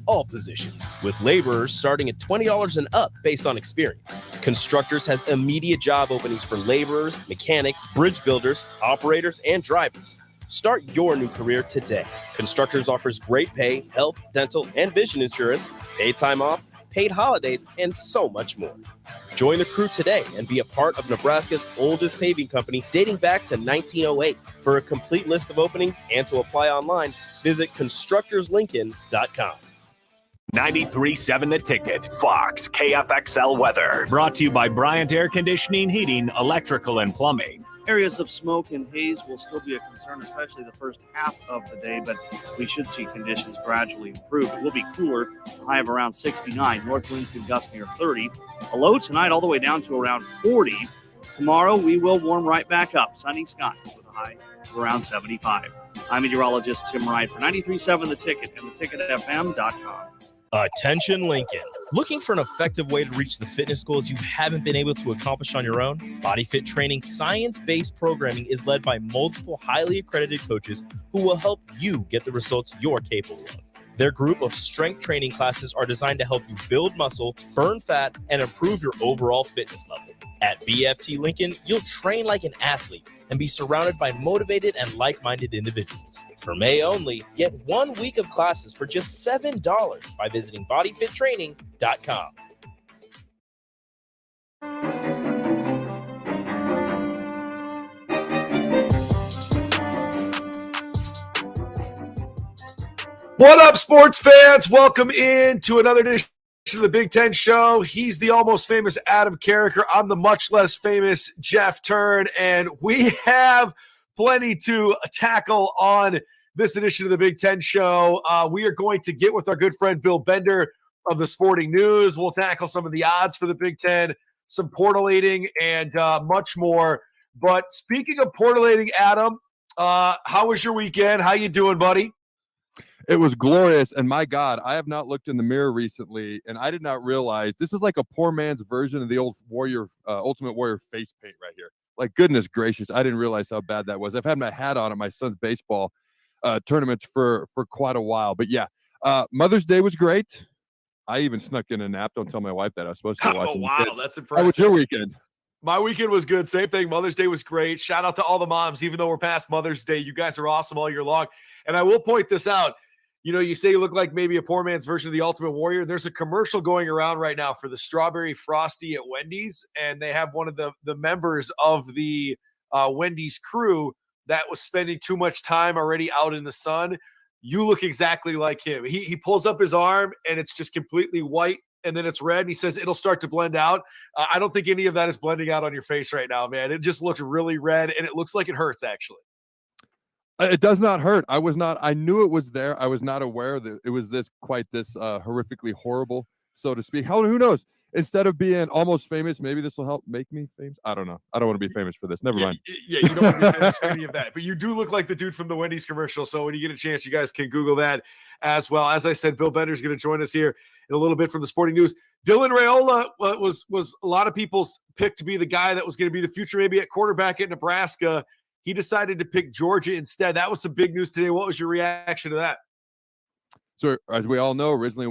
all positions, with laborers starting at $20 and up based on experience. Constructors has immediate job openings for laborers, mechanics, bridge builders, operators, and drivers. Start your new career today. Constructors offers great pay, health, dental, and vision insurance, paid time off, paid holidays, and so much more. Join the crew today and be a part of Nebraska's oldest paving company dating back to 1908. For a complete list of openings and to apply online, visit constructorslincoln.com. 93.7 The Ticket, Fox, KFXL weather. Brought to you by Bryant Air Conditioning, Heating, Electrical, and Plumbing. Areas of smoke and haze will still be a concern, especially the first half of the day, but we should see conditions gradually improve. It will be cooler, a high of around 69. North winds could gust near 30. A low tonight all the way down to around 40. Tomorrow we will warm right back up. Sunny skies with a high of around 75. I'm meteorologist Tim Wright for 93.7 The Ticket and theticketfm.com. Attention Lincoln. Looking for an effective way to reach the fitness goals you haven't been able to accomplish on your own? Body Fit Training science-based programming is led by multiple highly accredited coaches who will help you get the results you're capable of. Their group of strength training classes are designed to help you build muscle, burn fat, and improve your overall fitness level. At BFT Lincoln, you'll train like an athlete and be surrounded by motivated and like-minded individuals. For May only, get 1 week of classes for just $7 by visiting bodyfittraining.com. What up, sports fans? Welcome in to another edition of the Big Ten Show. He's the almost famous Adam Carriker. I'm the much less famous Jeff Thurn, and we have plenty to tackle on this edition of the Big Ten Show. We are going to get with our good friend Bill Bender of the Sporting News. We'll tackle some of the odds for the Big Ten, some portalating, and much more. But speaking of portalating, Adam, how was your weekend? How you doing, buddy? It was glorious, and my God, I have not looked in the mirror recently, and I did not realize this is like a poor man's version of the old Warrior, Ultimate Warrior face paint right here. Like, goodness gracious, I didn't realize how bad that was. I've had my hat on at my son's baseball tournaments for quite a while, but yeah, Mother's Day was great. I even snuck in a nap. Don't tell my wife that. I was supposed to be watching. Oh, wow, kids. that's impressive. How was your weekend? My weekend was good. Same thing. Mother's Day was great. Shout out to all the moms, even though we're past Mother's Day. You guys are awesome all year long. And I will point this out. You know, you say you look like maybe a poor man's version of the Ultimate Warrior. There's a commercial going around right now for the Strawberry Frosty at Wendy's, and they have one of the members of the Wendy's crew that was spending too much time already out in the sun. You look exactly like him. He pulls up his arm, and it's just completely white, and then it's red, and he says it'll start to blend out. I don't think any of that is blending out on your face right now, man. It just looks really red, and it looks like it hurts, actually. It does not hurt. I knew it was there. I was not aware that it was quite this horrifically horrible, so to speak. Who knows? Instead of being almost famous, maybe this will help make me famous. I don't know. I don't want to be famous for this. Never mind. Yeah, you don't want to be famous for any of that. But you do look like the dude from the Wendy's commercial. So when you get a chance, you guys can Google that as well. As I said, Bill Bender's going to join us here in a little bit from the Sporting News. Dylan Raiola was a lot of people's pick to be the guy that was going to be the future maybe at quarterback at Nebraska. He decided to pick Georgia instead. That was some big news today. What was your reaction to that? So, as we all know, originally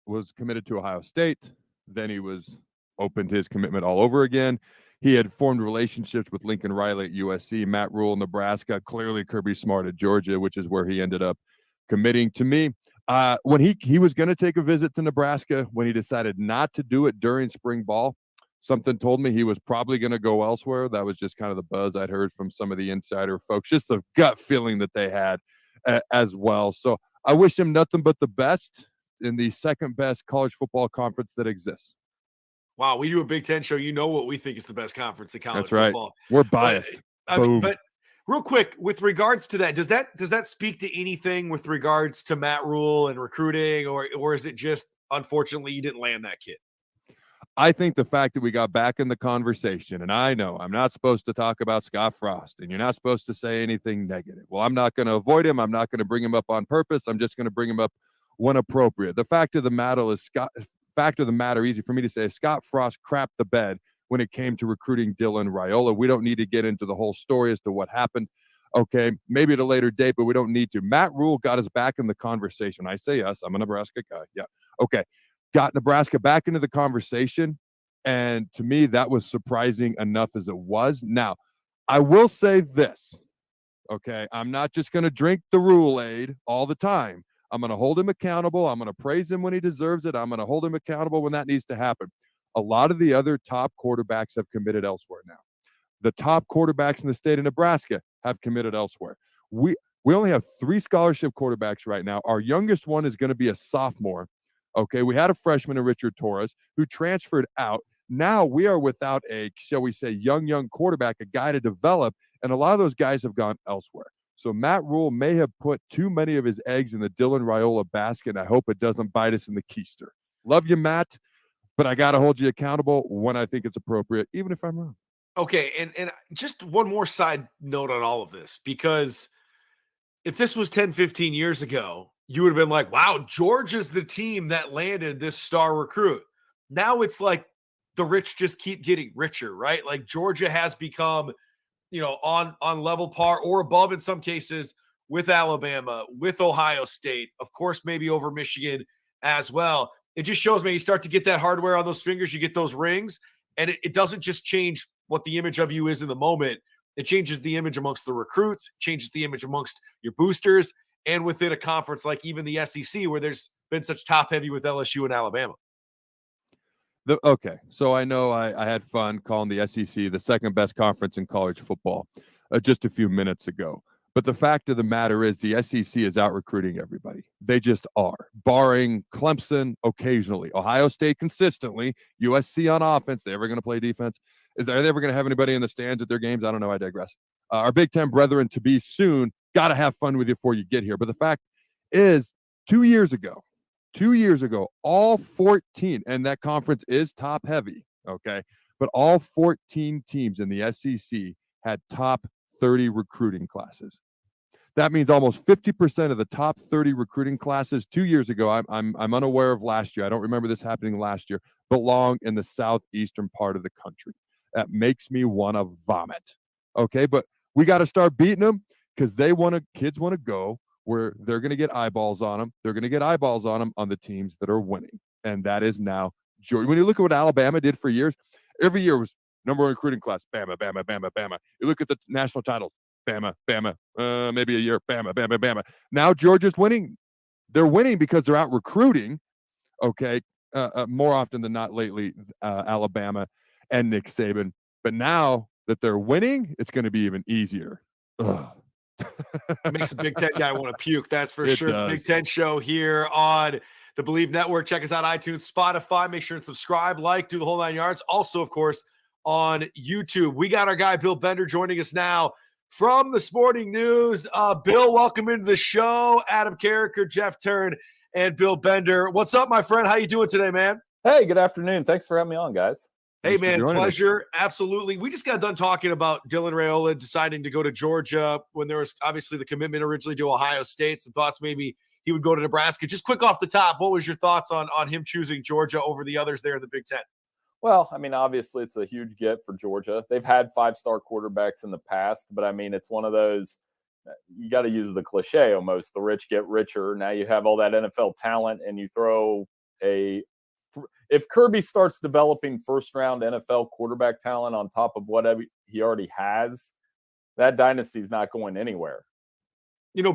was committed to Ohio State. Then he was opened his commitment all over again. He had formed relationships with Lincoln Riley at USC, Matt Rule, Nebraska, clearly Kirby Smart at Georgia, which is where he ended up committing. To me, when he was going to take a visit to Nebraska, when he decided not to do it during spring ball, something told me he was probably going to go elsewhere. That was just kind of the buzz I'd heard from some of the insider folks, just the gut feeling that they had as well. So I wish him nothing but the best in the second best college football conference that exists. Wow, we do a Big Ten show. You know what we think is the best conference in college football. That's right. We're biased. But real quick, with regards to that, does that speak to anything with regards to Matt Rule and recruiting, or is it just unfortunately you didn't land that kid? I think the fact that we got back in the conversation, and I know I'm not supposed to talk about Scott Frost, and you're not supposed to say anything negative. Well, I'm not going to avoid him. I'm not going to bring him up on purpose. I'm just going to bring him up when appropriate. The fact of the matter, easy for me to say, Scott Frost crapped the bed when it came to recruiting Dylan Raiola. We don't need to get into the whole story as to what happened. Okay, maybe at a later date, but we don't need to. Matt Rule got us back in the conversation. I say yes, I'm a Nebraska guy. Yeah. Okay. Got Nebraska back into the conversation. And to me, that was surprising enough as it was. Now, I will say this. Okay. I'm not just going to drink the Rule-Aid all the time. I'm going to hold him accountable. I'm going to praise him when he deserves it. I'm going to hold him accountable when that needs to happen. A lot of the other top quarterbacks have committed elsewhere now. The top quarterbacks in the state of Nebraska have committed elsewhere. We only have 3 scholarship quarterbacks right now. Our youngest one is going to be a sophomore. Okay, we had a freshman in Richard Torres who transferred out. Now we are without a, shall we say, young quarterback, a guy to develop, and a lot of those guys have gone elsewhere. So Matt Rule may have put too many of his eggs in the Dylan Raiola basket, and I hope it doesn't bite us in the keister. Love you, Matt, but I got to hold you accountable when I think it's appropriate, even if I'm wrong. Okay, and just one more side note on all of this, because if this was 10, 15 years ago, you would have been like, wow, Georgia's the team that landed this star recruit. Now it's like the rich just keep getting richer, right? Like Georgia has become, on level par or above in some cases with Alabama, with Ohio State, of course, maybe over Michigan as well. It just shows me you start to get that hardware on those fingers, you get those rings, and it doesn't just change what the image of you is in the moment. It changes the image amongst the recruits, changes the image amongst your boosters, and within a conference like even the SEC, where there's been such top heavy with LSU and Alabama. Okay, so I know I had fun calling the SEC the second best conference in college football just a few minutes ago. But the fact of the matter is the SEC is out recruiting everybody. They just are, barring Clemson occasionally, Ohio State consistently, USC on offense. They ever going to play defense? Are they ever going to have anybody in the stands at their games? I don't know. I digress. Our Big Ten brethren to be soon. Got to have fun with you before you get here. But the fact is, 2 years ago, all 14, and that conference is top heavy, okay? But all 14 teams in the SEC had top 30 recruiting classes. That means almost 50% of the top 30 recruiting classes 2 years ago, I'm unaware of last year, I don't remember this happening last year, belong in the southeastern part of the country. That makes me want to vomit. Okay, but we got to start beating them because kids want to go where they're going to get eyeballs on them. They're going to get eyeballs on them on the teams that are winning. And that is now Georgia. When you look at what Alabama did for years, every year was number one recruiting class, Bama, Bama, Bama, Bama. You look at the national titles, Bama, Bama, maybe a year, Bama, Bama, Bama. Now Georgia's winning. They're winning because they're out recruiting, okay, more often than not lately, Alabama and Nick Saban. But now that they're winning, it's going to be even easier. It makes a Big Ten guy want to puke, that's for sure. Does. The Big Ten show here on the Believe Network. Check us out, iTunes, Spotify. Make sure and subscribe, do the whole 9 yards. Also, of course, on YouTube. We got our guy Bill Bender joining us now from the Sporting News. Bill, welcome into the show. Adam Carriker, Jeff Thurn, and Bill Bender. What's up, my friend? How you doing today, man? Hey, good afternoon. Thanks for having me on, guys. Hey, man, pleasure. Absolutely. We just got done talking about Dylan Raiola deciding to go to Georgia when there was obviously the commitment originally to Ohio State. Some thoughts maybe he would go to Nebraska. Just quick off the top, what was your thoughts on him choosing Georgia over the others there in the Big Ten? Well, I mean, obviously it's a huge get for Georgia. They've had 5-star quarterbacks in the past, but I mean, it's one of those, you got to use the cliche almost, the rich get richer. Now you have all that NFL talent and you throw if Kirby starts developing first-round NFL quarterback talent on top of what he already has, that dynasty is not going anywhere.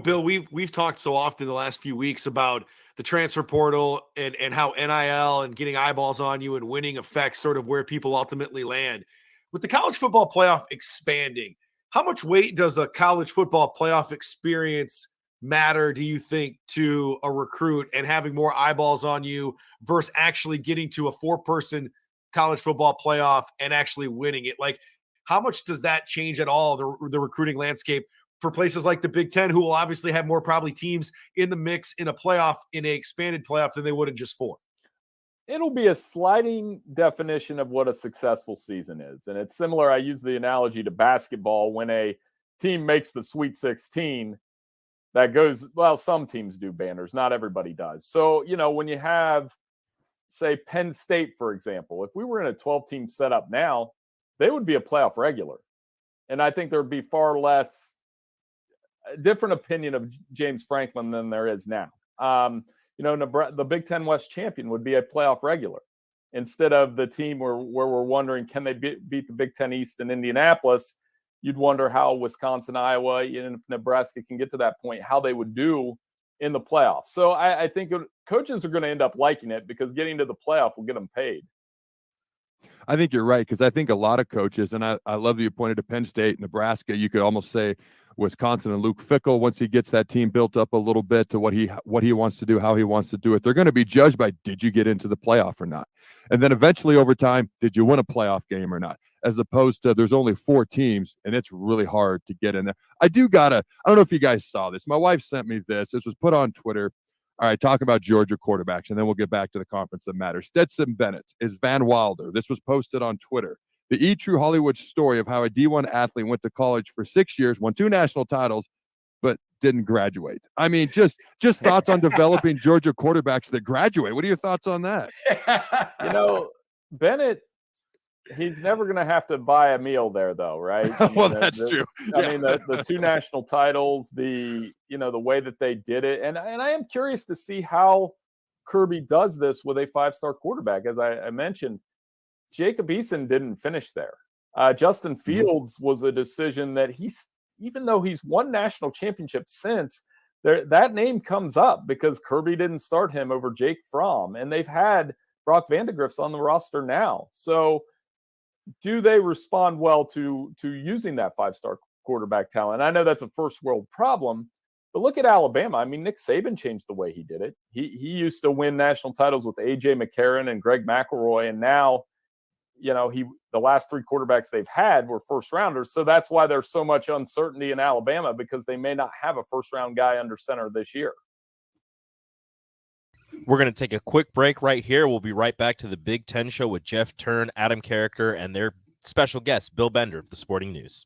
Bill, we've talked so often the last few weeks about the transfer portal and how NIL and getting eyeballs on you and winning affects sort of where people ultimately land. With the college football playoff expanding, how much weight does a college football playoff experience matter, do you think, to a recruit and having more eyeballs on you versus actually getting to a 4-person college football playoff and actually winning it? Like, how much does that change at all the recruiting landscape for places like the Big Ten, who will obviously have more probably teams in the mix in a playoff, in a expanded playoff, than they would in just 4? It'll be a sliding definition of what a successful season is. And it's similar. I use the analogy to basketball. When a team makes the Sweet 16, that goes, well, some teams do banners. Not everybody does. So, when you have, say, Penn State, for example, if we were in a 12-team setup now, they would be a playoff regular. And I think there would be far less different opinion of James Franklin than there is now. The Big Ten West champion would be a playoff regular instead of the team where we're wondering, can they beat the Big Ten East in Indianapolis? You'd wonder how Wisconsin, Iowa, and if Nebraska can get to that point, how they would do in the playoffs. So I think coaches are going to end up liking it because getting to the playoff will get them paid. I think you're right, because I think a lot of coaches, and I love that you pointed to Penn State, Nebraska, you could almost say Wisconsin and Luke Fickell, once he gets that team built up a little bit to what he wants to do, how he wants to do it, they're going to be judged by, did you get into the playoff or not? And then eventually over time, did you win a playoff game or not? As opposed to there's only 4 teams and it's really hard to get in there. I don't know if you guys saw this. My wife sent me this. This was put on Twitter. All right, talking about Georgia quarterbacks, and then we'll get back to the conference that matters. Stetson Bennett is Van Wilder. This was posted on Twitter. The E! True Hollywood story of how a D1 athlete went to college for 6 years, won 2 national titles, but didn't graduate. I mean, just thoughts on developing Georgia quarterbacks that graduate. What are your thoughts on that? Bennett, he's never going to have to buy a meal there, though, right? Well, that's true. I mean, the 2 national titles, the way that they did it, and I am curious to see how Kirby does this with a 5-star quarterback. As I mentioned, Jacob Eason didn't finish there. Justin Fields was a decision that even though he's won national championship since, that name comes up because Kirby didn't start him over Jake Fromm, and they've had Brock Vandegrift's on the roster now. So do they respond well to using that 5-star quarterback talent? I know that's a first world problem, but look at Alabama. I mean, Nick Saban changed the way he did it. He used to win national titles with A.J. McCarron and Greg McElroy, and now, the last 3 quarterbacks they've had were first rounders. So that's why there's so much uncertainty in Alabama, because they may not have a first round guy under center this year. We're going to take a quick break right here. We'll be right back to the Big Ten Show with Jeff Thurn, Adam Carriker, and their special guest, Bill Bender of the Sporting News.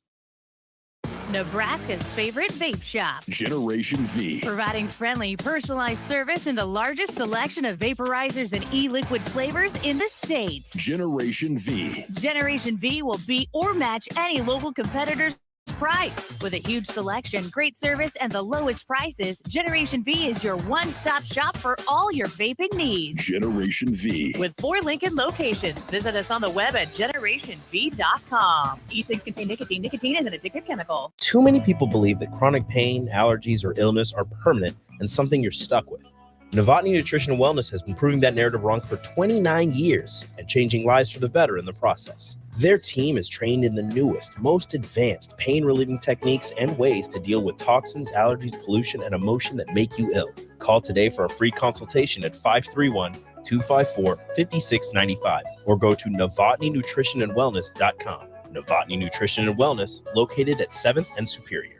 Nebraska's favorite vape shop, Generation V. providing friendly, personalized service and the largest selection of vaporizers and e-liquid flavors in the state. Generation V. Generation V will beat or match any local competitor's price. With a huge selection, great service, and the lowest prices, Generation V is your one-stop shop for all your vaping needs. Generation V. With 4 Lincoln locations, visit us on the web at generationv.com. E-cigs contain nicotine. Nicotine is an addictive chemical. Too many people believe that chronic pain, allergies, or illness are permanent and something you're stuck with. Novotny Nutrition and Wellness has been proving that narrative wrong for 29 years and changing lives for the better in the process. Their team is trained in the newest, most advanced pain-relieving techniques and ways to deal with toxins, allergies, pollution, and emotion that make you ill. Call today for a free consultation at 531-254-5695 or go to novotnynutritionandwellness.com. Novotny Nutrition and Wellness, located at 7th and Superior.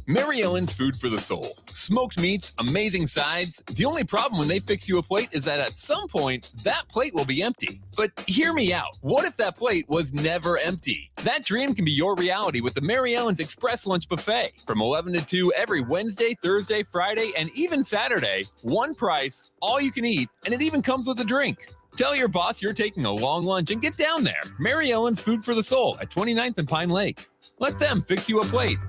Mary Ellen's Food for the Soul. Smoked meats, amazing sides. The only problem when they fix you a plate is that at some point, that plate will be empty. But hear me out. What if that plate was never empty? That dream can be your reality with the Mary Ellen's Express Lunch Buffet. From 11 to 2 every Wednesday, Thursday, Friday, and even Saturday. One price, all you can eat, and it even comes with a drink. Tell your boss you're taking a long lunch and get down there. Mary Ellen's Food for the Soul at 29th and Pine Lake. Let them fix you a plate.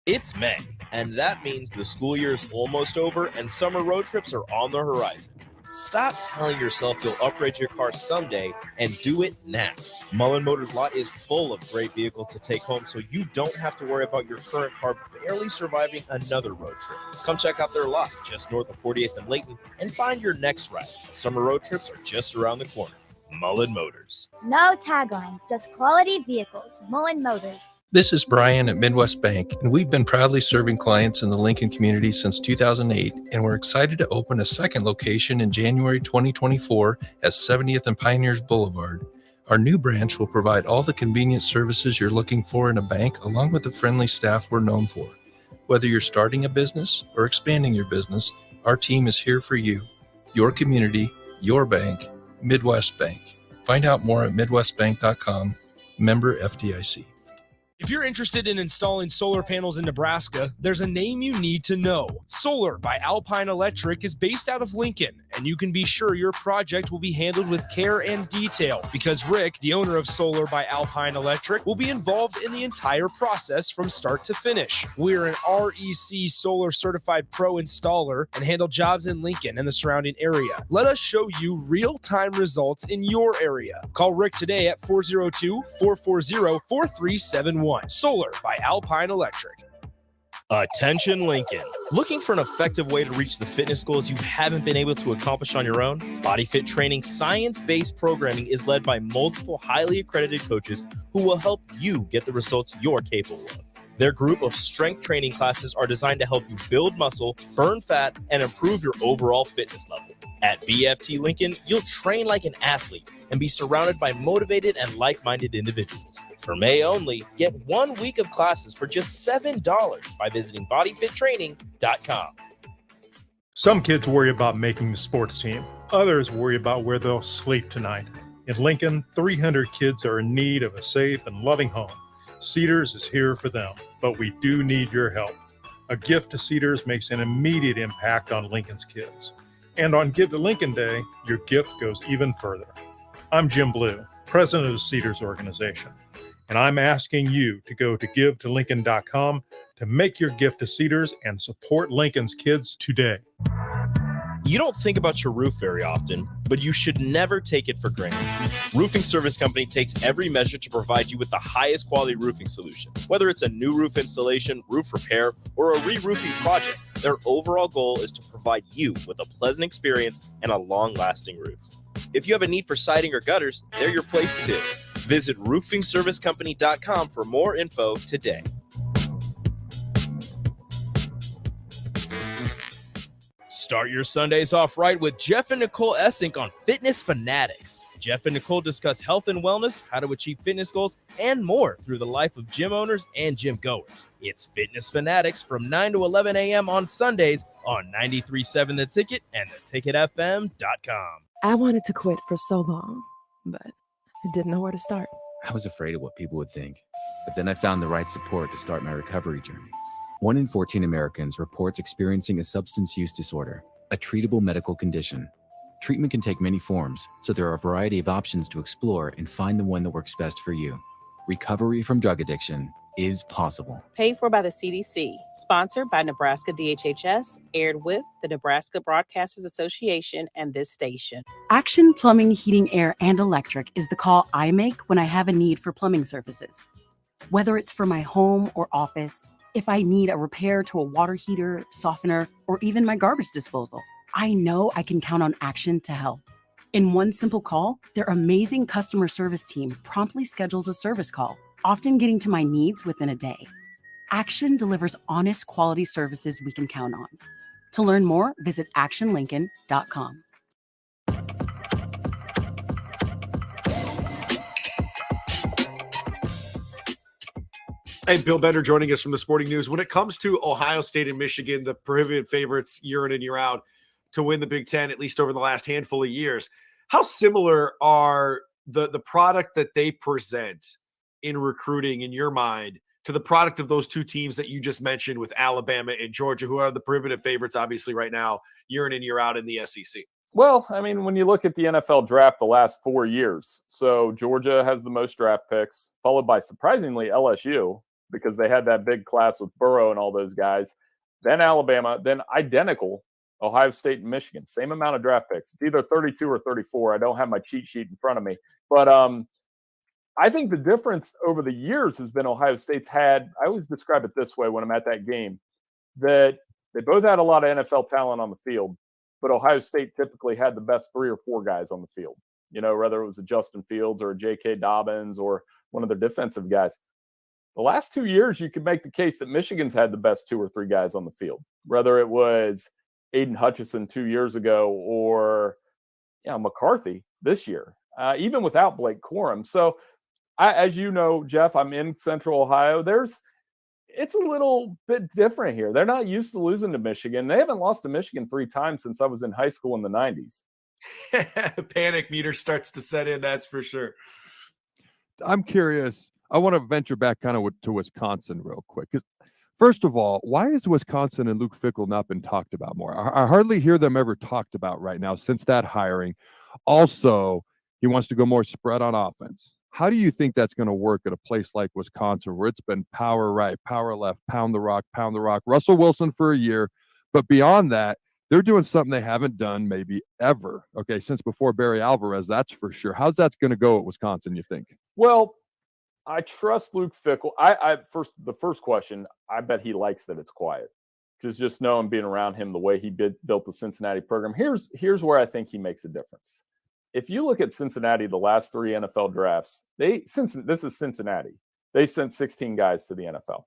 It's May, and that means the school year is almost over and summer road trips are on the horizon. Stop telling yourself you'll upgrade your car someday and do it now. Mullen Motors lot is full of great vehicles to take home, so you don't have to worry about your current car barely surviving another road trip. Come check out their lot just north of 48th and Layton and find your next ride. Summer road trips are just around the corner. Mullen Motors. No taglines, just quality vehicles. Mullen Motors. This is Brian at Midwest Bank, and we've been proudly serving clients in the Lincoln community since 2008, and we're excited to open a second location in January 2024 at 70th and Pioneers Boulevard. Our new branch will provide all the convenient services you're looking for in a bank, along with the friendly staff we're known for. Whether you're starting a business or expanding your business, our team is here for you. Your community, your bank, Midwest Bank. Find out more at midwestbank.com, member FDIC. If you're interested in installing solar panels in Nebraska, there's a name you need to know. Solar by Alpine Electric is based out of Lincoln, and you can be sure your project will be handled with care and detail because Rick, the owner of Solar by Alpine Electric, will be involved in the entire process from start to finish. We're an REC Solar Certified Pro installer and handle jobs in Lincoln and the surrounding area. Let us show you real-time results in your area. Call Rick today at 402-440-4371. Solar by Alpine Electric. Attention Lincoln. Looking for an effective way to reach the fitness goals you haven't been able to accomplish on your own? Body Fit Training science-based programming is led by multiple highly accredited coaches who will help you get the results you're capable of. Their group of strength training classes are designed to help you build muscle, burn fat, and improve your overall fitness level. At BFT Lincoln, you'll train like an athlete and be surrounded by motivated and like-minded individuals. For May only, get 1 week of classes for just $7 by visiting bodyfittraining.com. Some kids worry about making the sports team. Others worry about where they'll sleep tonight. In Lincoln, 300 kids are in need of a safe and loving home. Cedars is here for them, but we do need your help. A gift to Cedars makes an immediate impact on Lincoln's kids. And on Give to Lincoln Day, your gift goes even further. I'm Jim Blue, president of the Cedars organization, and I'm asking you to go to givetolincoln.com to make your gift to Cedars and support Lincoln's kids today. You don't think about your roof very often, but you should never take it for granted. Roofing Service Company takes every measure to provide you with the highest quality roofing solution. Whether it's a new roof installation, roof repair, or a re-roofing project, their overall goal is to provide you with a pleasant experience and a long-lasting roof. If you have a need for siding or gutters, they're your place too. Visit roofingservicecompany.com for more info today. Start your Sundays off right with Jeff and Nicole Essink on Fitness Fanatics. Jeff and Nicole discuss health and wellness, how to achieve fitness goals, and more through the life of gym owners and gym goers. It's Fitness Fanatics from 9 to 11 a.m. on Sundays on 93.7 The Ticket and theticketfm.com. I wanted to quit for so long, but I didn't know where to start. I was afraid of what people would think, but then I found the right support to start my recovery journey. 1 in 14 Americans reports experiencing a substance use disorder, a treatable medical condition. Treatment can take many forms, so there are a variety of options to explore and find the one that works best for you. Recovery from drug addiction is possible. Paid for by the CDC, sponsored by Nebraska DHHS, aired with the Nebraska Broadcasters Association and this station. Action Plumbing, Heating, Air, and Electric is the call I make when I have a need for plumbing services. Whether it's for my home or office, if I need a repair to a water heater, softener, or even my garbage disposal, I know I can count on Action to help. In one simple call, their amazing customer service team promptly schedules a service call, often getting to my needs within a day. Action delivers honest quality services we can count on. To learn more, visit actionlincoln.com. Hey, Bill Bender joining us from the Sporting News. When it comes to Ohio State and Michigan, the prohibited favorites year in and year out to win the Big Ten, at least over the last handful of years, how similar are the product that they present in recruiting, in your mind, to the product of those two teams that you just mentioned with Alabama and Georgia, who are the prohibitive favorites, obviously, right now, year in and year out in the SEC? Well, I mean, when you look at the NFL draft the last 4 years, so Georgia has the most draft picks, followed by, surprisingly, LSU, because they had that big class with Burrow and all those guys. Then Alabama, then identical Ohio State and Michigan, same amount of draft picks. It's either 32 or 34. I don't have my cheat sheet in front of me. But I think the difference over the years has been Ohio State's had, I always describe it this way when I'm at that game, that they both had a lot of NFL talent on the field, but Ohio State typically had the best 3 or 4 guys on the field, you know, whether it was a Justin Fields or a J.K. Dobbins or one of their defensive guys. The last 2 years, you could make the case that Michigan's had the best 2 or 3 guys on the field, whether it was Aiden Hutchinson 2 years ago or McCarthy this year, even without Blake Corum. So, as you know, Jeff, I'm in Central Ohio. It's a little bit different here. They're not used to losing to Michigan. They haven't lost to Michigan 3 times since I was in high school in the 90s. Panic meter starts to set in, that's for sure. I'm curious. I want to venture back kind of to Wisconsin real quick. 'Cause first of all, why has Wisconsin and Luke Fickell not been talked about more? I hardly hear them ever talked about right now since that hiring. Also, he wants to go more spread on offense. How do you think that's going to work at a place like Wisconsin where it's been power right, power left, pound the rock, Russell Wilson for a year. But beyond that, they're doing something they haven't done maybe ever. Okay, since before Barry Alvarez, that's for sure. How's that going to go at Wisconsin, you think? Well, I trust Luke Fickell. The first question, I bet he likes that it's quiet. Because just knowing being around him, the way he built the Cincinnati program, here's where I think he makes a difference. If you look at Cincinnati, the last 3 NFL drafts, this is Cincinnati. They sent 16 guys to the NFL.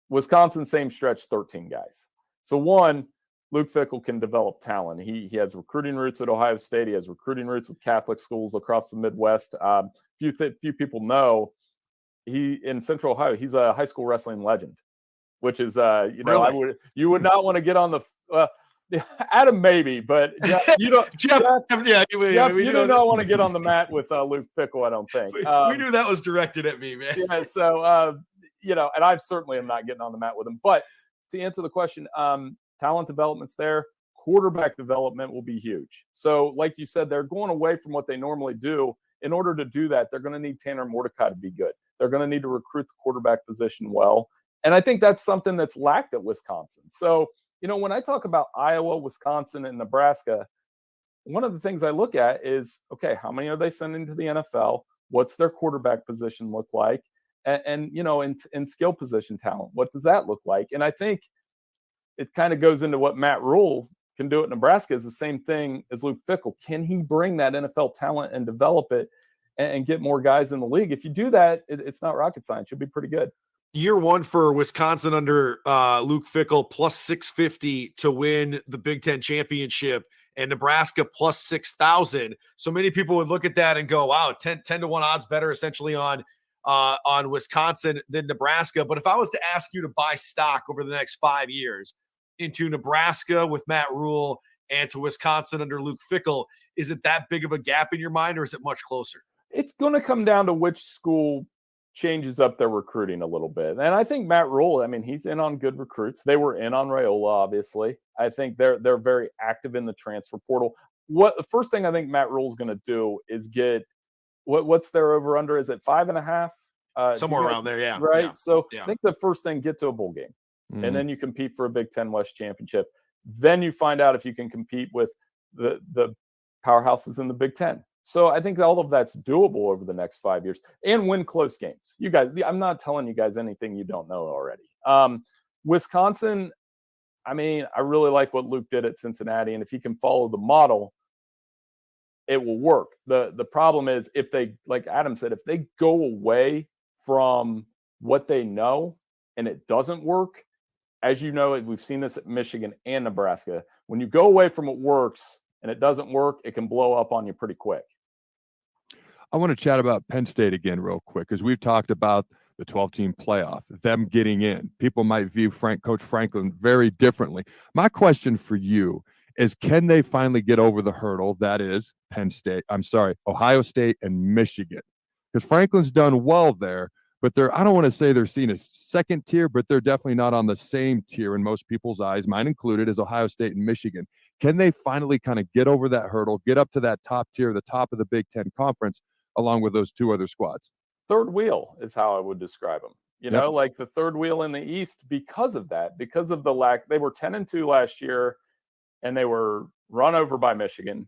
Wisconsin, same stretch, 13 guys. So one, Luke Fickell can develop talent. He has recruiting roots at Ohio State. He has recruiting roots with Catholic schools across the Midwest. Few people know he in Central Ohio. He's a high school wrestling legend, which is Really? you would not want to get on the. Adam maybe, but Jeff, you don't. Jeff, you do not want to get on the mat with Luke Fickell. I don't think. We knew that was directed at me, man. Yeah, so and I certainly am not getting on the mat with him. But to answer the question, talent development's there. Quarterback development will be huge. So, like you said, they're going away from what they normally do. In order to do that, they're going to need Tanner Mordecai to be good. They're going to need to recruit the quarterback position well, and I think that's something that's lacked at Wisconsin. So. When I talk about Iowa, Wisconsin, and Nebraska, one of the things I look at is, okay, how many are they sending to the NFL? What's their quarterback position look like? And in skill position talent, what does that look like? And I think it kind of goes into what Matt Rule can do at Nebraska is the same thing as Luke Fickell. Can he bring that NFL talent and develop it and get more guys in the league? If you do that, it's not rocket science. You'll be pretty good. Year one for Wisconsin under Luke Fickell, plus 650 to win the Big Ten championship, and Nebraska plus 6,000. So many people would look at that and go, wow, 10 to 1 odds better essentially on Wisconsin than Nebraska. But if I was to ask you to buy stock over the next 5 years into Nebraska with Matt Rule and to Wisconsin under Luke Fickell, is it that big of a gap in your mind, or is it much closer? It's going to come down to which school changes up their recruiting a little bit. And I think Matt Rule, he's in on good recruits. They were in on Raiola, obviously. I think they're very active in the transfer portal. The first thing I think Matt Rule's going to do is get what's their over under? Is it 5.5? Somewhere around there, yeah. Right. Yeah. So yeah. I think the first thing, get to a bowl game, and then you compete for a Big Ten West championship. Then you find out if you can compete with the powerhouses in the Big Ten. So I think all of that's doable over the next 5 years and win close games. You guys, I'm not telling you guys anything you don't know already. Wisconsin, I really like what Luke did at Cincinnati, and if he can follow the model, it will work. The problem is if they, like Adam said, if they go away from what they know and it doesn't work, as you know, we've seen this at Michigan and Nebraska. When you go away from what works and it doesn't work, it can blow up on you pretty quick. I want to chat about Penn State again real quick, because we've talked about the 12-team playoff, them getting in. People might view Coach Franklin very differently. My question for you is, can they finally get over the hurdle that is Ohio State and Michigan? Because Franklin's done well there, but I don't want to say they're seen as second tier, but they're definitely not on the same tier in most people's eyes, mine included, as Ohio State and Michigan. Can they finally kind of get over that hurdle, get up to that top tier, the top of the Big Ten Conference, along with those two other squads? Third wheel is how I would describe them. You know, like the third wheel in the East because of that, because of the lack. They were 10-2 last year, and they were run over by Michigan.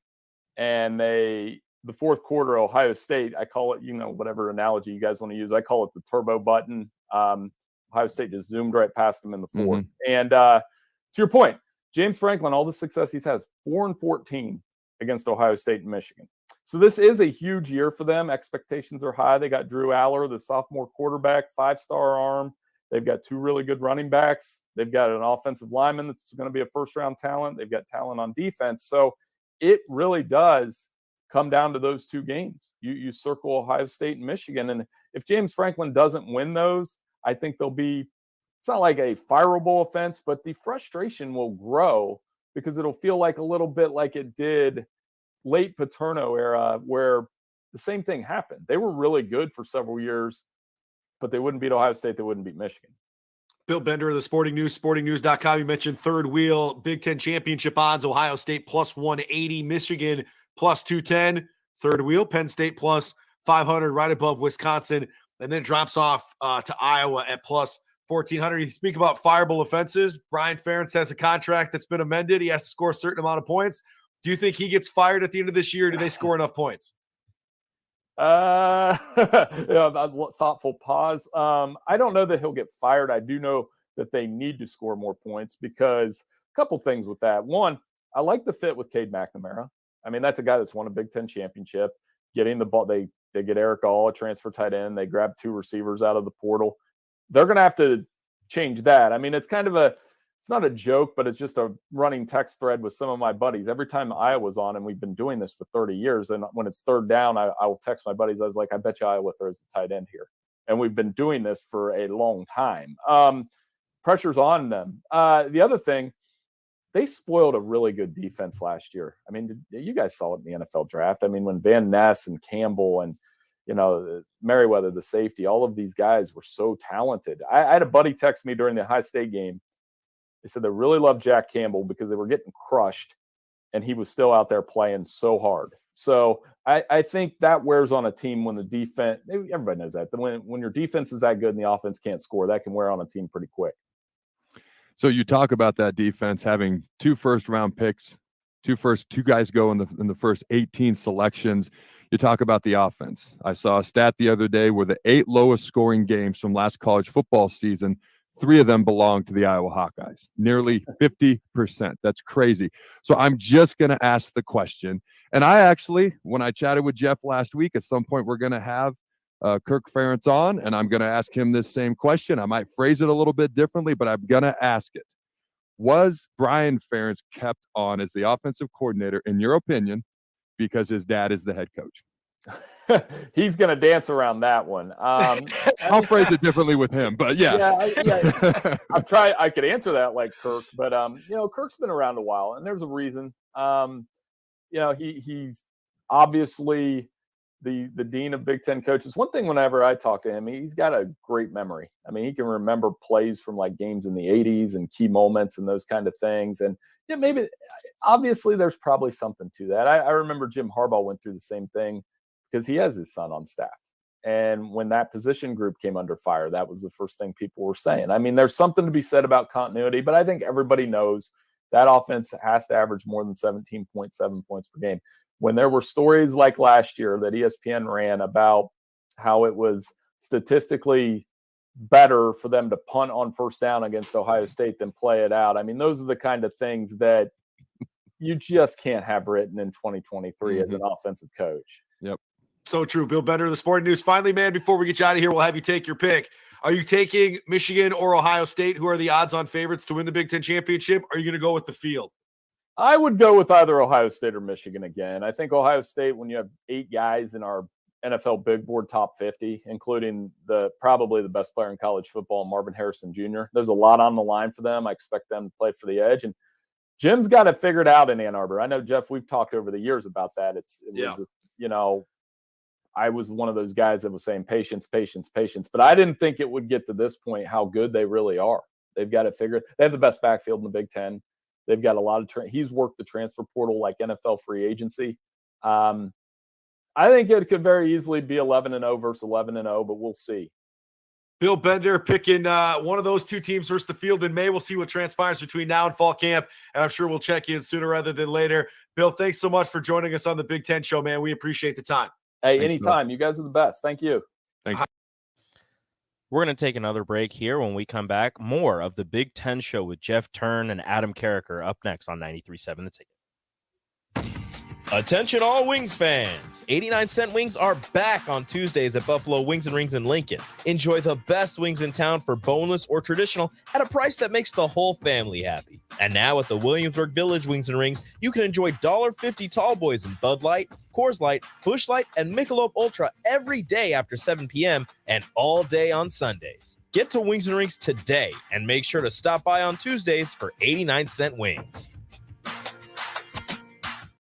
And the fourth quarter, Ohio State, I call it, whatever analogy you guys want to use, I call it the turbo button. Ohio State just zoomed right past them in the fourth. And to your point, James Franklin, all the success he's had, 4-14 against Ohio State and Michigan. So this is a huge year for them. Expectations are high. They got Drew Aller, the sophomore quarterback, 5-star arm. They've got 2 really good running backs. They've got an offensive lineman that's going to be a first-round talent. They've got talent on defense. So it really does come down to those 2 games. You circle Ohio State and Michigan. And if James Franklin doesn't win those, I think it's not like a fireable offense, but the frustration will grow because it'll feel like a little bit like it did late Paterno era, where the same thing happened. They were really good for several years. but they wouldn't beat Ohio State. They wouldn't beat Michigan. Bill Bender of the Sporting News, sportingnews.com. You mentioned third wheel, Big Ten championship odds, Ohio State plus 180, Michigan plus 210. Third wheel, Penn State plus 500, right above Wisconsin, and then drops off to Iowa at plus 1,400. You speak about fireable offenses. Brian Ferentz has a contract that's been amended. He has to score a certain amount of points. Do you think he gets fired at the end of this year? Or do they score enough points? Yeah, thoughtful pause. I don't know that he'll get fired. I do know that they need to score more points because a couple things with that. One, I like the fit with Cade McNamara. I mean, that's a guy that's won a Big Ten championship. Getting the ball, they get Eric All, a transfer tight end. They grab 2 receivers out of the portal. They're going to have to change that. I mean, it's kind of it's not a joke, but it's just a running text thread with some of my buddies. Every time Iowa's on, and we've been doing this for 30 years, and when it's third down, I will text my buddies. I was like, I bet you Iowa throws the tight end here. And we've been doing this for a long time. Pressure's on them. The other thing, they spoiled a really good defense last year. I mean, you guys saw it in the NFL draft. I mean, when Van Ness and Campbell and, Merriweather, the safety, all of these guys were so talented. I had a buddy text me during the Ohio State game. They said they really loved Jack Campbell because they were getting crushed and he was still out there playing so hard. So I think that wears on a team when the defense, everybody knows that. When your defense is that good and the offense can't score, that can wear on a team pretty quick. So you talk about that defense having 2 first-round picks, two guys go in the first 18 selections. You talk about the offense. I saw a stat the other day where the 8 lowest scoring games from last college football season, 3 of them belong to the Iowa Hawkeyes, nearly 50%. That's crazy. So I'm just going to ask the question. And I actually, when I chatted with Jeff last week, at some point we're going to have Kirk Ferentz on, and I'm going to ask him this same question. I might phrase it a little bit differently, but I'm going to ask it. Was Brian Ferentz kept on as the offensive coordinator, in your opinion, because his dad is the head coach? He's going to dance around that one. I'll phrase it differently with him, but yeah. I could answer that like Kirk, but Kirk's been around a while, and there's a reason. He's obviously the dean of Big Ten coaches. One thing, whenever I talk to him, he's got a great memory. I mean, he can remember plays from like games in the 80s and key moments and those kind of things. And maybe obviously there's probably something to that. I remember Jim Harbaugh went through the same thing because he has his son on staff. And when that position group came under fire, that was the first thing people were saying. I mean, there's something to be said about continuity, but I think everybody knows that offense has to average more than 17.7 points per game. When there were stories like last year that ESPN ran about how it was statistically better for them to punt on first down against Ohio State than play it out. I mean, those are the kind of things that you just can't have written in 2023 as an offensive coach. Yep. So true. Bill Bender of the Sporting News. Finally, man, before we get you out of here, we'll have you take your pick. Are you taking Michigan or Ohio State, who are the odds-on favorites to win the Big Ten championship? Or are you going to go with the field? I would go with either Ohio State or Michigan again. I think Ohio State, when you have 8 guys in our NFL Big Board top 50, including probably the best player in college football, Marvin Harrison Jr., there's a lot on the line for them. I expect them to play for the edge. And Jim's got it figured out in Ann Arbor. I know, Jeff, we've talked over the years about that. I was one of those guys that was saying patience, patience, patience. But I didn't think it would get to this point, how good they really are. They've got it figured. They have the best backfield in the Big Ten. They've got a lot of he's worked the transfer portal like NFL free agency. I think it could very easily be 11-0 versus 11-0, but we'll see. Bill Bender picking one of those 2 teams versus the field in May. We'll see what transpires between now and fall camp, and I'm sure we'll check in sooner rather than later. Bill, thanks so much for joining us on the Big Ten Show, man. We appreciate the time. Hey, anytime. You guys are the best. Thank you. Thanks. We're going to take another break here. When we come back, more of the Big Ten Show with Jeff Thurn and Adam Carriker up next on 93.7 The Ticket. Attention all Wings fans. 89-cent wings are back on Tuesdays at Buffalo Wings and Rings in Lincoln. Enjoy the best wings in town for boneless or traditional at a price that makes the whole family happy. And now at the Williamsburg Village Wings and Rings, you can enjoy $1.50 tall boys in Bud Light, Coors Light, Busch Light, and Michelob Ultra every day after 7 p.m. and all day on Sundays. Get to Wings and Rings today and make sure to stop by on Tuesdays for 89-cent wings.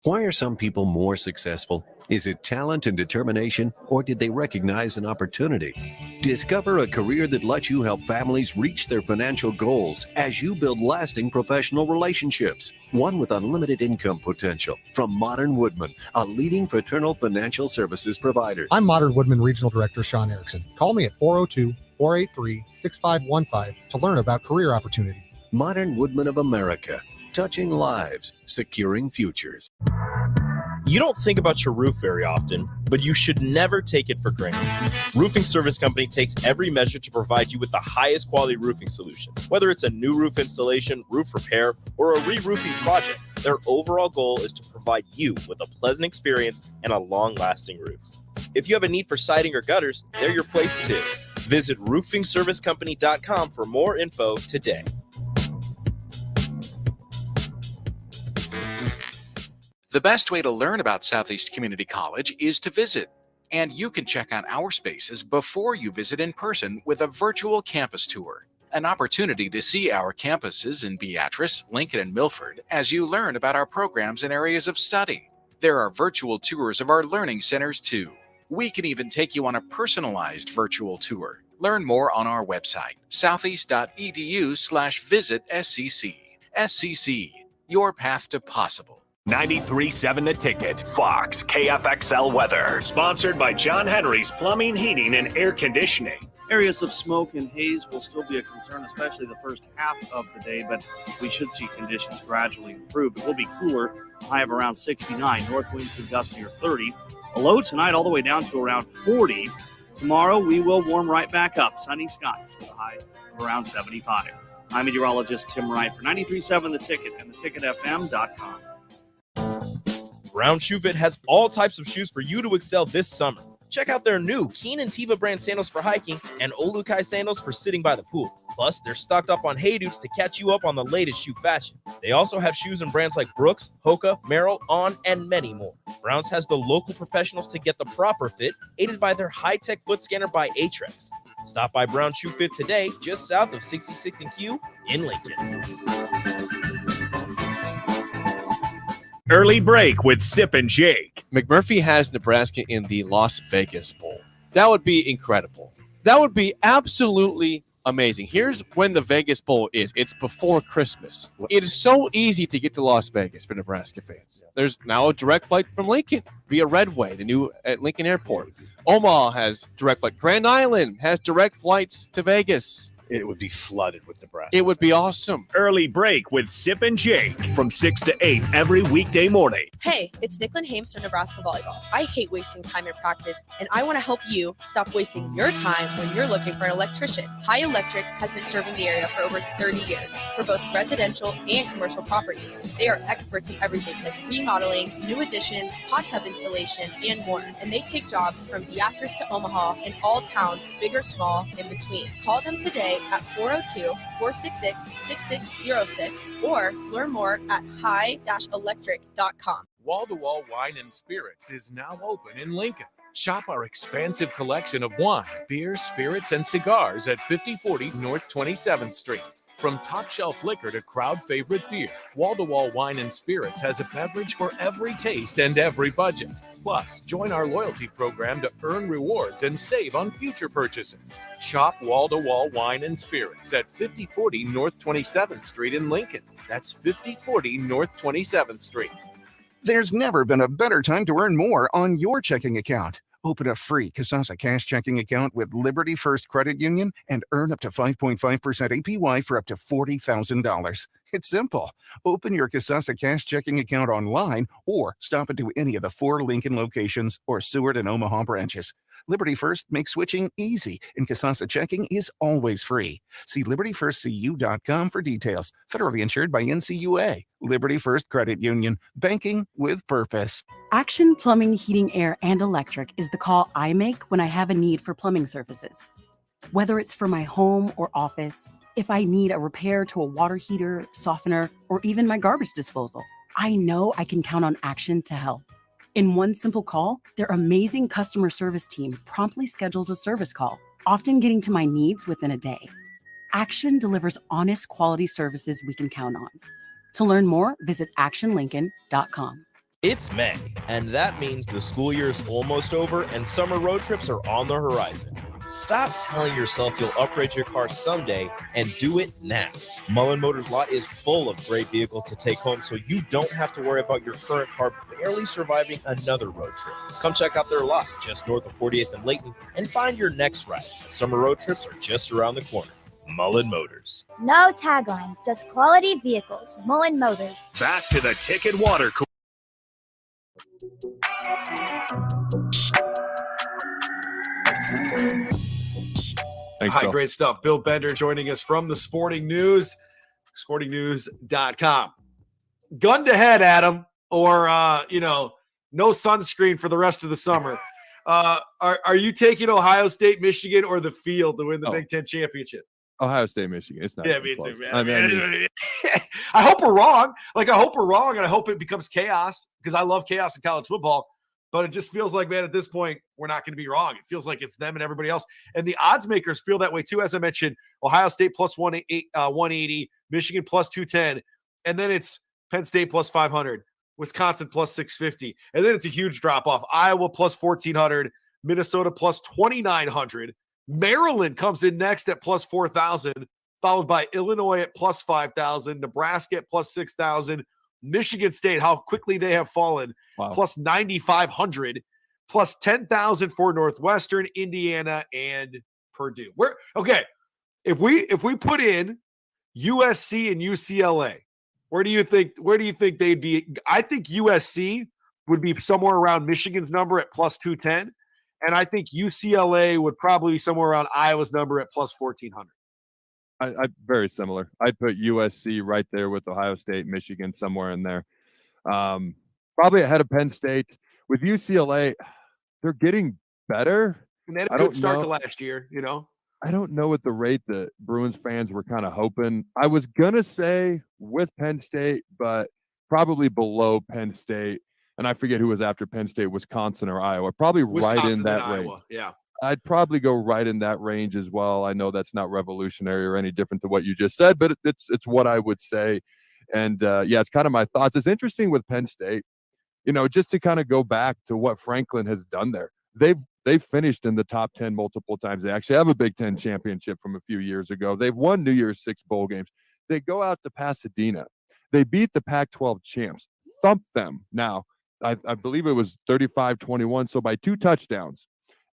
Why are some people more successful? Is it talent and determination, or did they recognize an opportunity? Discover a career that lets you help families reach their financial goals as you build lasting professional relationships. One with unlimited income potential. From Modern Woodman, a leading fraternal financial services provider. I'm Modern Woodman Regional Director Sean Erickson. Call me at 402-483-6515 to learn about career opportunities. Modern Woodman of America. Touching lives, securing futures. You don't think about your roof very often, but you should never take it for granted. Roofing Service Company takes every measure to provide you with the highest quality roofing solution. Whether it's a new roof installation, roof repair, or a re-roofing project, their overall goal is to provide you with a pleasant experience and a long-lasting roof. If you have a need for siding or gutters, they're your place too. Visit roofingservicecompany.com for more info today. The best way to learn about Southeast Community College is to visit, and you can check out our spaces before you visit in person with a virtual campus tour, an opportunity to see our campuses in Beatrice, Lincoln, and Milford as you learn about our programs and areas of study. There are virtual tours of our learning centers too. We can even take you on a personalized virtual tour. Learn more on our website, southeast.edu/visit-SCC. SCC, your path to possible. 93.7 The Ticket, Fox, KFXL weather. Sponsored by John Henry's Plumbing, Heating, and Air Conditioning. Areas of smoke and haze will still be a concern, especially the first half of the day, but we should see conditions gradually improve. It will be cooler, a high of around 69. North winds could gust near 30. A low tonight all the way down to around 40. Tomorrow we will warm right back up. Sunny skies with a high of around 75. I'm meteorologist Tim Wright for 93.7 The Ticket and theticketfm.com. Brown Shoe Fit has all types of shoes for you to excel this summer. Check out their new Keen and Tiva brand sandals for hiking and Olukai sandals for sitting by the pool. Plus, they're stocked up on Hey Dudes to catch you up on the latest shoe fashion. They also have shoes in brands like Brooks, Hoka, Merrell, On, and many more. Browns has the local professionals to get the proper fit, aided by their high-tech foot scanner by Atrex. Stop by Brown Shoe Fit today, just south of 66th and Q in Lincoln. Early break with Sip and Jake. McMurphy has Nebraska in the Las Vegas Bowl. That would be incredible. That would be absolutely amazing. Here's when the Vegas Bowl is. It's before Christmas. It is so easy to get to Las Vegas for Nebraska fans. There's now a direct flight from Lincoln via Redway, the new at Lincoln Airport. Omaha has direct flight. Grand Island has direct flights to Vegas. It would be flooded with Nebraska. It would be awesome. Early break with Sip and Jake from 6 to 8 every weekday morning. Hey, it's Nicklin Hames from Nebraska Volleyball. I hate wasting time in practice, and I want to help you stop wasting your time when you're looking for an electrician. High Electric has been serving the area for over 30 years for both residential and commercial properties. They are experts in everything like remodeling, new additions, hot tub installation, and more. And they take jobs from Beatrice to Omaha and all towns, big or small, in between. Call them today at 402-466-6606 or learn more at high-electric.com. Wall-to-Wall Wine and Spirits is now open in Lincoln. Shop our expansive collection of wine, beer, spirits, and cigars at 5040 North 27th Street. From top shelf liquor to crowd favorite beer, Wall-to-Wall Wine and Spirits has a beverage for every taste and every budget. Plus, join our loyalty program to earn rewards and save on future purchases. Shop Wall-to-Wall Wine and Spirits at 5040 North 27th Street in Lincoln. That's 5040 North 27th Street. There's never been a better time to earn more on your checking account. Open a free Kasasa Cash checking account with Liberty First Credit Union and earn up to 5.5% APY for up to $40,000. It's simple. Open your Kasasa Cash checking account online or stop into any of the 4 Lincoln locations or Seward and Omaha branches. Liberty First makes switching easy, and Kasasa checking is always free. See libertyfirstcu.com for details. Federally insured by NCUA. Liberty First Credit Union. Banking with purpose. Action Plumbing, Heating, Air, and Electric is the call I make when I have a need for plumbing services. Whether it's for my home or office, if I need a repair to a water heater, softener, or even my garbage disposal, I know I can count on Action to help. In one simple call, their amazing customer service team promptly schedules a service call, often getting to my needs within a day. Action delivers honest quality services we can count on. To learn more, visit actionlincoln.com. It's May, and that means the school year is almost over and summer road trips are on the horizon. Stop telling yourself you'll upgrade your car someday and do it now. Mullen Motors lot is full of great vehicles to take home so you don't have to worry about your current car barely surviving another road trip. Come check out their lot just north of 48th and Layton and find your next ride. Summer road trips are just around the corner. Mullen Motors. No taglines, just quality vehicles. Mullen Motors. Back to the Ticket Water Cooler. Thanks, Hi, Bill. great stuff. Bill Bender joining us from the Sporting News, sportingnews.com. Gun to head, Adam, or, no sunscreen for the rest of the summer. Are you taking Ohio State, Michigan, or the field to win the Big Ten championship? Ohio State, Michigan. It's not. Yeah, even me close. too, man. I mean, I hope we're wrong. I hope we're wrong, and I hope it becomes chaos because I love chaos in college football. But it just feels like, man, at this point, we're not going to be wrong. It feels like it's them and everybody else. And the odds makers feel that way too. As I mentioned, Ohio State plus 180, Michigan plus 210. And then it's Penn State plus 500, Wisconsin plus 650. And then it's a huge drop off. Iowa plus 1,400, Minnesota plus 2,900. Maryland comes in next at plus 4,000, followed by Illinois at plus 5,000, Nebraska at plus 6,000, Michigan State, how quickly they have fallen, plus 9,500, plus 10,000 for Northwestern, Indiana, and Purdue. If we put in USC and UCLA, where do you think they'd be? I think USC would be somewhere around Michigan's number at plus 210, and I think UCLA would probably be somewhere around Iowa's number at plus 1,400. I very similar. I'd put USC right there with Ohio State, Michigan, somewhere in there. Probably ahead of Penn State. With UCLA, they're getting better. And they had a good start to last year, I don't know at the rate that Bruins fans were kind of hoping. I was going to say with Penn State, but probably below Penn State. And I forget who was after Penn State, Wisconsin or Iowa. Probably right in that range. Iowa. Yeah. I'd probably go right in that range as well. I know that's not revolutionary or any different to what you just said, but it's what I would say. And it's kind of my thoughts. It's interesting with Penn State, just to kind of go back to what Franklin has done there. They've finished in the top 10 multiple times. They actually have a Big Ten championship from a few years ago. They've won New Year's Six bowl games. They go out to Pasadena. They beat the Pac-12 champs, thump them. Now, I believe it was 35-21, so by 2 touchdowns.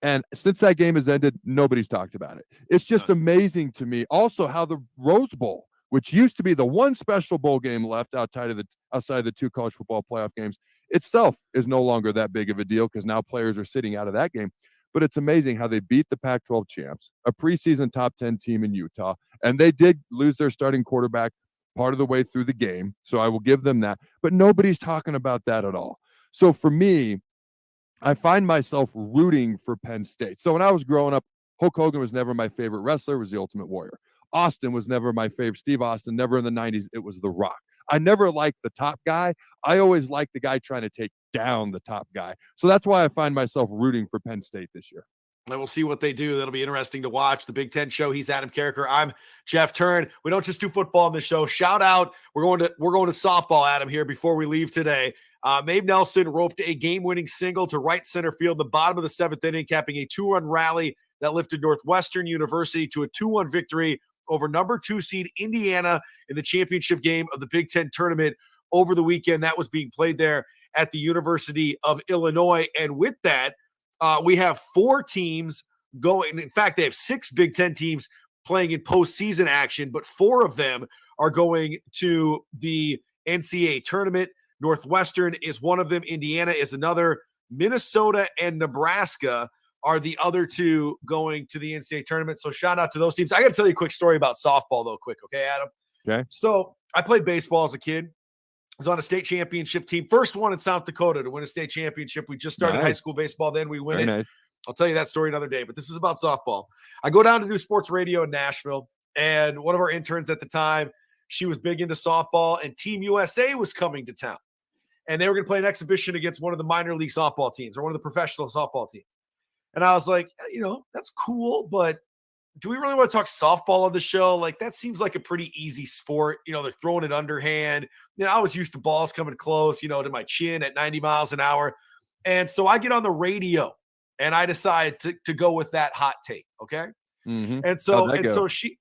And since that game has ended, nobody's talked about it. It's just amazing to me. Also, how the Rose Bowl, which used to be the one special bowl game left outside of the 2 college football playoff games, itself is no longer that big of a deal because now players are sitting out of that game. But it's amazing how they beat the Pac-12 champs, a preseason top 10 team in Utah, and they did lose their starting quarterback part of the way through the game. So I will give them that. But nobody's talking about that at all. So for me, I find myself rooting for Penn State. So when I was growing up, Hulk Hogan was never my favorite wrestler, was the Ultimate Warrior. Austin was never my favorite. Steve Austin, never in the 90s. It was The Rock. I never liked the top guy. I always liked the guy trying to take down the top guy. So that's why I find myself rooting for Penn State this year. And we'll see what they do. That'll be interesting to watch. The Big Ten Show. He's Adam Carriker. I'm Jeff Thurn. We don't just do football on this show. Shout out. We're going to softball, Adam, here before we leave today. Maeve Nelson roped a game-winning single to right center field, the bottom of the 7th inning, capping a 2-run rally that lifted Northwestern University to a 2-1 victory over number 2 seed Indiana in the championship game of the Big Ten tournament over the weekend. That was being played there at the University of Illinois. And with that, we have 4 teams going. In fact, they have 6 Big Ten teams playing in postseason action, but 4 of them are going to the NCAA tournament. Northwestern is one of them. Indiana is another. Minnesota and Nebraska are the other 2 going to the NCAA tournament. So shout out to those teams. I got to tell you a quick story about softball, though, quick. Okay, Adam? Okay. So I played baseball as a kid. I was on a state championship team. First one in South Dakota to win a state championship. We just started high school baseball. Then we win it. Nice. I'll tell you that story another day, but this is about softball. I go down to do sports radio in Nashville, and one of our interns at the time, she was big into softball, and Team USA was coming to town. And they were going to play an exhibition against one of the minor league softball teams or one of the professional softball teams. And I was like, that's cool, but do we really want to talk softball on the show? Like, that seems like a pretty easy sport. You know, they're throwing it underhand. You know, I was used to balls coming close, you know, to my chin at 90 miles an hour. And so I get on the radio and I decide to go with that hot take. Okay. Mm-hmm. And so she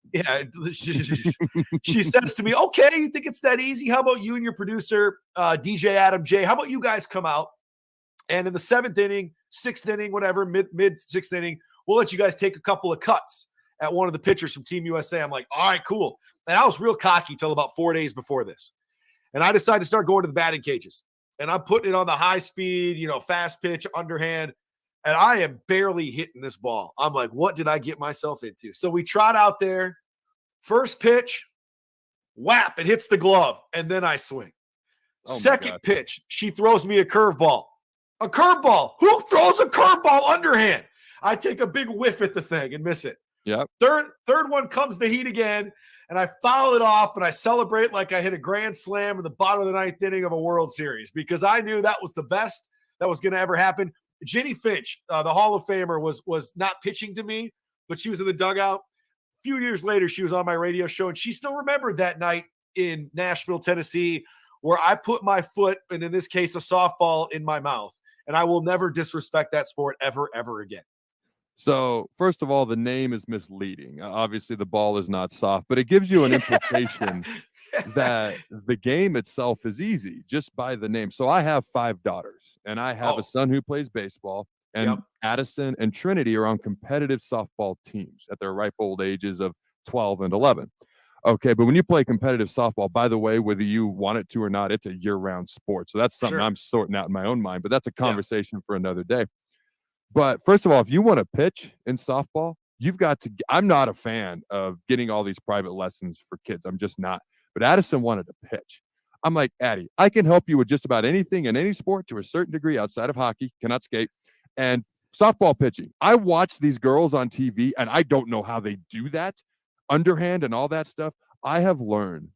says to me, okay, you think it's that easy? How about you and your producer, DJ Adam J? How about you guys come out and in the 7th inning, 6th inning, whatever, mid 6th inning, we'll let you guys take a couple of cuts at one of the pitchers from Team USA. I'm like, all right, cool. And I was real cocky till about 4 days before this. And I decided to start going to the batting cages. And I'm putting it on the high speed, you know, fast pitch, underhand. And I am barely hitting this ball. I'm like, what did I get myself into? So we trot out there. First pitch, whap, it hits the glove. And then I swing. Second pitch, she throws me a curveball. A curveball. Who throws a curveball underhand? I take a big whiff at the thing and miss it. Yep. Third one comes the heat again. And I foul it off and I celebrate like I hit a grand slam in the bottom of the 9th inning of a World Series because I knew that was the best that was going to ever happen. Jenny Finch, the Hall of Famer, was not pitching to me, but she was in the dugout. A few years later, she was on my radio show, and she still remembered that night in Nashville, Tennessee, where I put my foot, and in this case, a softball in my mouth. And I will never disrespect that sport ever, ever again. So, first of all, the name is misleading. Obviously, the ball is not soft, but it gives you an implication that the game itself is easy just by the name. So I have 5 daughters, and I have a son who plays baseball, and Addison and Trinity are on competitive softball teams at their ripe old ages of 12 and 11. Okay, but when you play competitive softball, by the way, whether you want it to or not, it's a year-round sport. So that's something I'm sorting out in my own mind, but that's a conversation for another day. But first of all, if you want to pitch in softball, you've got to – I'm not a fan of getting all these private lessons for kids. I'm just not. But Addison wanted to pitch. I'm like, Addie, I can help you with just about anything in any sport to a certain degree outside of hockey, cannot skate, and softball pitching. I watch these girls on TV, and I don't know how they do that, underhand and all that stuff. I have learned,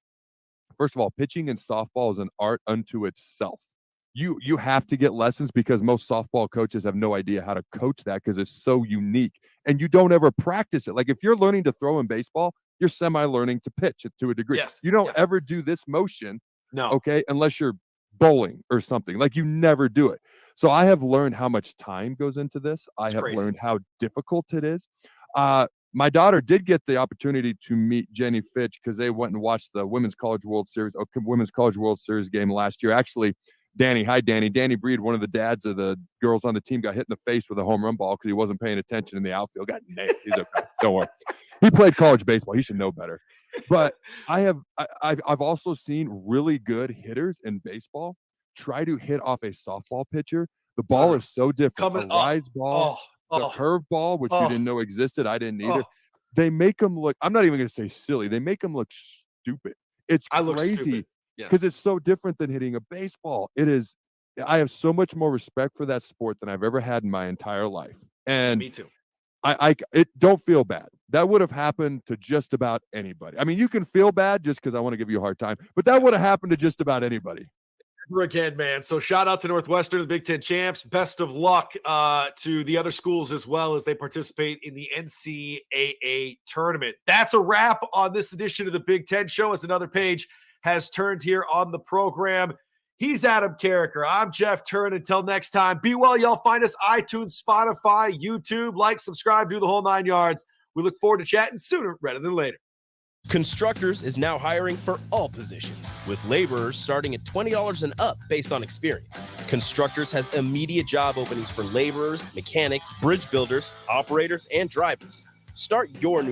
first of all, pitching in softball is an art unto itself. You have to get lessons because most softball coaches have no idea how to coach that because it's so unique, and you don't ever practice it. Like if you're learning to throw in baseball, you're semi-learning to pitch it to a degree. Yes. You don't ever do this motion, no, okay, unless you're bowling or something. Like you never do it. So I have learned how much time goes into this. I have learned how difficult it is. My daughter did get the opportunity to meet Jenny Fitch because they went and watched the Women's College World Series game last year. Actually, Danny Breed, one of the dads of the girls on the team, got hit in the face with a home run ball because he wasn't paying attention in the outfield. Got nailed. He's okay. Don't worry. He played college baseball. He should know better. But I've also seen really good hitters in baseball try to hit off a softball pitcher. The ball is so different. The rise ball, the curve ball, which you didn't know existed. I didn't either. They make them look, I'm not even going to say silly. They make them look stupid. It's crazy because it's so different than hitting a baseball. It is. I have so much more respect for that sport than I've ever had in my entire life. And me too. It don't feel bad. That would have happened to just about anybody. I mean, you can feel bad just because I want to give you a hard time, but that would have happened to just about anybody. Never again, man. So shout out to Northwestern, the Big Ten champs. Best of luck to the other schools as well as they participate in the NCAA tournament. That's a wrap on this edition of the Big Ten Show as another page has turned here on the program. He's Adam Carriker. I'm Jeff Thurn. Until next time, be well, y'all. Find us iTunes, Spotify, YouTube. Like, subscribe, do the whole 9 yards. We look forward to chatting sooner rather than later. Constructors is now hiring for all positions, with laborers starting at $20 and up based on experience. Constructors has immediate job openings for laborers, mechanics, bridge builders, operators, and drivers. Start your new